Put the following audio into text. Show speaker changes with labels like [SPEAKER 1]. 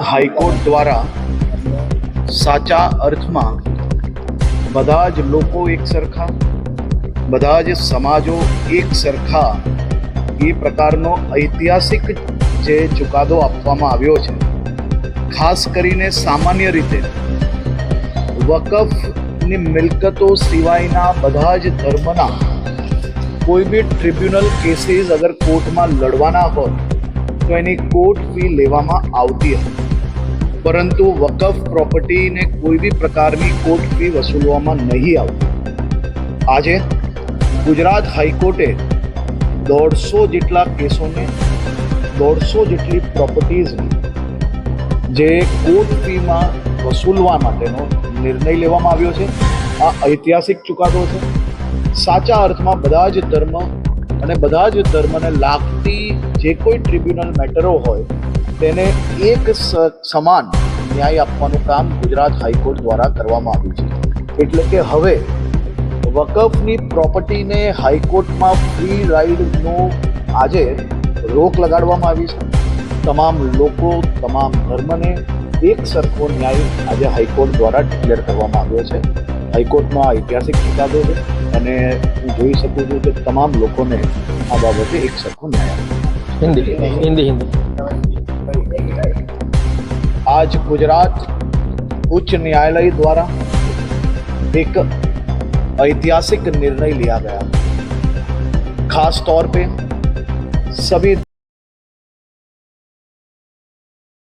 [SPEAKER 1] High court દ્વારા સાચા અર્થમાં બધા જ લોકો એક સરખા, બધા જ સમાજો એક સરખા એ પ્રકારનો ઐતિહાસિક જે ચુકાદો આપવામાં આવ્યો છે, ખાસ કરીને સામાન્ય રીતે વકફની મિલકતો સિવાયના બધા જ ધર્મના કોઈ બી ટ્રિબ્યુનલ કેસીસ અગર કોર્ટમાં લડવાના હોય તો એની કોર્ટ ફી લેવામાં આવતી હતી, પરંતુ વકફ પ્રોપર્ટીને કોઈ બી પ્રકારની કોર્ટ ફી વસૂલવામાં નહીં આવતી. આજે ગુજરાત હાઈકોર્ટે 150 જેટલા કેસોને 150 જેટલી પ્રોપર્ટીઝને જે કોર્ટ ફીમાં વસૂલવા માટેનો નિર્ણય લેવામાં આવ્યો છે. આ ઐતિહાસિક ચુકાદો છે. સાચા અર્થમાં બધા જ ધર્મ અને બધા જ ધર્મને લાગતી જે કોઈ ટ્રિબ્યુનલ મેટરો હોય તેને એક સમાન ન્યાય આપવાનું કામ ગુજરાત હાઈકોર્ટ દ્વારા કરવામાં આવ્યું છે. એટલે કે હવે વકફની પ્રોપર્ટીને હાઈકોર્ટમાં ફ્રી રાઇડનો આજે રોક લગાડવામાં આવી છે. તમામ લોકો, તમામ ધર્મને એક સરખો ન્યાય આજે હાઈકોર્ટ દ્વારા ડિક્લેર કરવામાં આવ્યો છે. હાઈકોર્ટનો આ ઐતિહાસિક ચુકાદો છે અને હું જોઈ શકું છું કે તમામ લોકોને આ બાબતે એક સરખો ન્યાય
[SPEAKER 2] हिंदी
[SPEAKER 1] आज गुजरात उच्च न्यायालय द्वारा एक ऐतिहासिक निर्णय लिया गया. खास तौर पे सभी